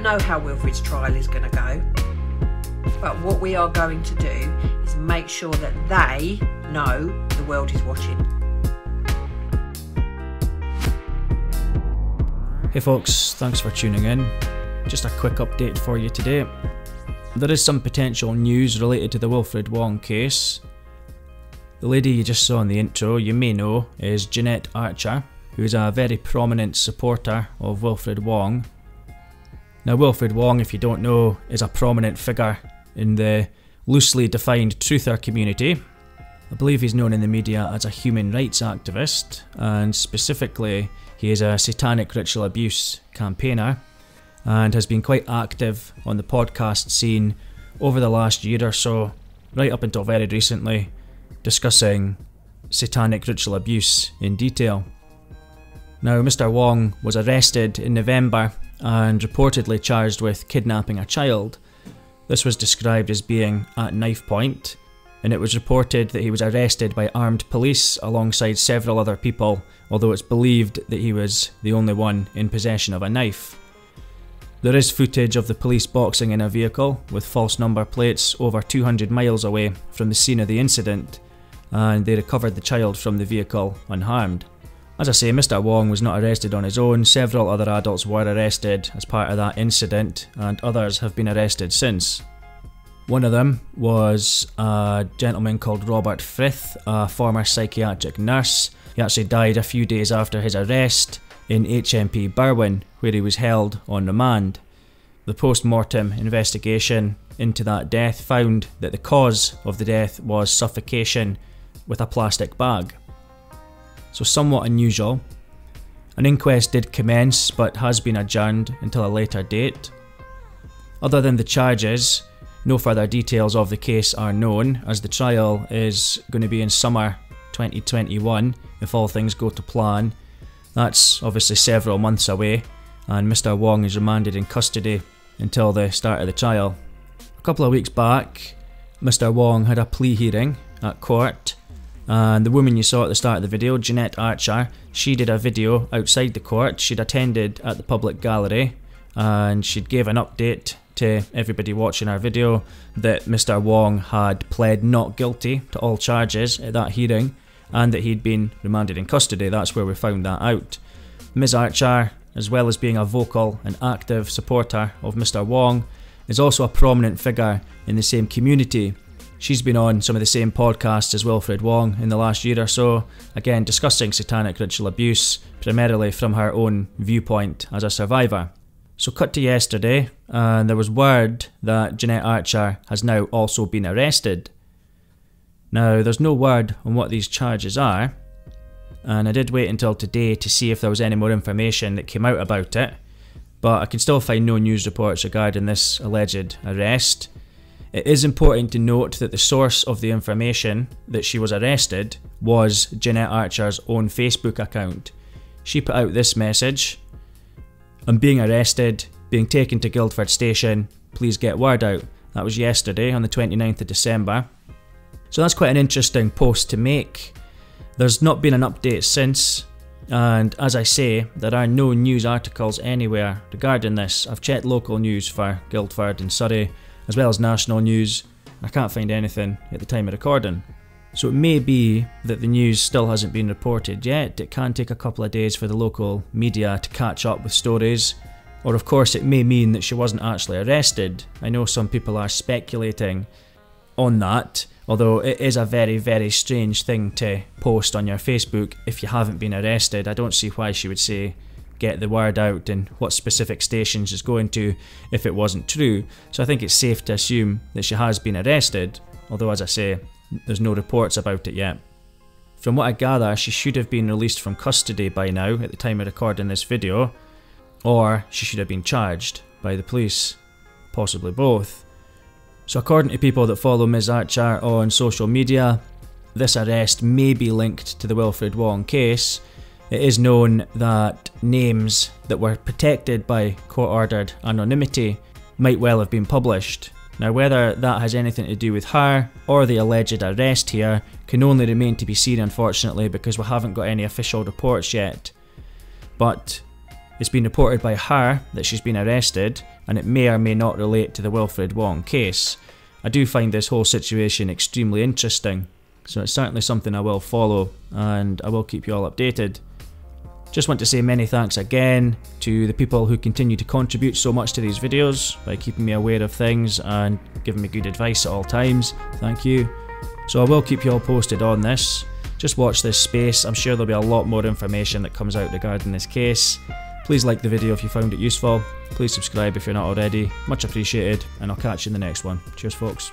don't know how Wilfred's trial is going to go, but what we are going to do is make sure that they know the world is watching. Hey folks, thanks for tuning in. Just a quick update for you today. There is some potential news related to the Wilfred Wong case. The lady you just saw in the intro, you may know, is Jeanette Archer, who is a very prominent supporter of Wilfred Wong. Now Wilfred Wong, if you don't know, is a prominent figure in the loosely defined truther community. I believe he's known in the media as a human rights activist, and specifically he is a satanic ritual abuse campaigner and has been quite active on the podcast scene over the last year or so, right up until very recently, discussing satanic ritual abuse in detail. Now, Mr. Wong was arrested in November and reportedly charged with kidnapping a child. This was described as being at knife point, and it was reported that he was arrested by armed police alongside several other people, although it's believed that he was the only one in possession of a knife. There is footage of the police boxing in a vehicle with false number plates over 200 miles away from the scene of the incident, and they recovered the child from the vehicle unharmed. As I say, Mr. Wong was not arrested on his own. Several other adults were arrested as part of that incident, and others have been arrested since. One of them was a gentleman called Robert Frith, a former psychiatric nurse. He actually died a few days after his arrest in HMP Berwyn, where he was held on remand. The post-mortem investigation into that death found that the cause of the death was suffocation with a plastic bag. So somewhat unusual. An inquest did commence but has been adjourned until a later date. Other than the charges, no further details of the case are known, as the trial is going to be in summer 2021 if all things go to plan. That's obviously several months away, and Mr. Wong is remanded in custody until the start of the trial. A couple of weeks back, Mr. Wong had a plea hearing at court, and the woman you saw at the start of the video, Jeanette Archer, she did a video outside the court. She'd attended at the public gallery and she'd gave an update to everybody watching our video that Mr. Wong had pled not guilty to all charges at that hearing and that he'd been remanded in custody. That's where we found that out. Ms. Archer, as well as being a vocal and active supporter of Mr. Wong, is also a prominent figure in the same community. She's been on some of the same podcasts as Wilfred Wong in the last year or so, again discussing satanic ritual abuse, primarily from her own viewpoint as a survivor. So cut to yesterday, and there was word that Jeanette Archer has now also been arrested. Now, there's no word on what these charges are, and I did wait until today to see if there was any more information that came out about it, but I can still find no news reports regarding this alleged arrest. It is important to note that the source of the information that she was arrested was Jeanette Archer's own Facebook account. She put out this message: "I'm being arrested, being taken to Guildford Station, please get word out." That was yesterday on the 29th of December. So that's quite an interesting post to make. There's not been an update since, and as I say, there are no news articles anywhere regarding this. I've checked local news for Guildford and Surrey, as well as national news. I can't find anything at the time of recording. So it may be that the news still hasn't been reported yet. It can take a couple of days for the local media to catch up with stories. Or of course it may mean that she wasn't actually arrested. I know some people are speculating on that, although it is a very, very strange thing to post on your Facebook if you haven't been arrested. I don't see why she would say get the word out and what specific station she's going to if it wasn't true. So I think it's safe to assume that she has been arrested, although as I say, there's no reports about it yet. From what I gather, she should have been released from custody by now at the time of recording this video, or she should have been charged by the police, possibly both. So according to people that follow Ms. Archer on social media, this arrest may be linked to the Wilfred Wong case. It is known that names that were protected by court-ordered anonymity might well have been published. Now whether that has anything to do with her or the alleged arrest here can only remain to be seen, unfortunately, because we haven't got any official reports yet. But It's been reported by her that she's been arrested, and it may or may not relate to the Wilfred Wong case. I do find this whole situation extremely interesting, so it's certainly something I will follow, and I will keep you all updated. Just want to say many thanks again to the people who continue to contribute so much to these videos by keeping me aware of things and giving me good advice at all times. Thank you. So I will keep you all posted on this. Just watch this space. I'm sure there'll be a lot more information that comes out regarding this case. Please like the video if you found it useful. Please subscribe if you're not already. Much appreciated, and I'll catch you in the next one. Cheers, folks.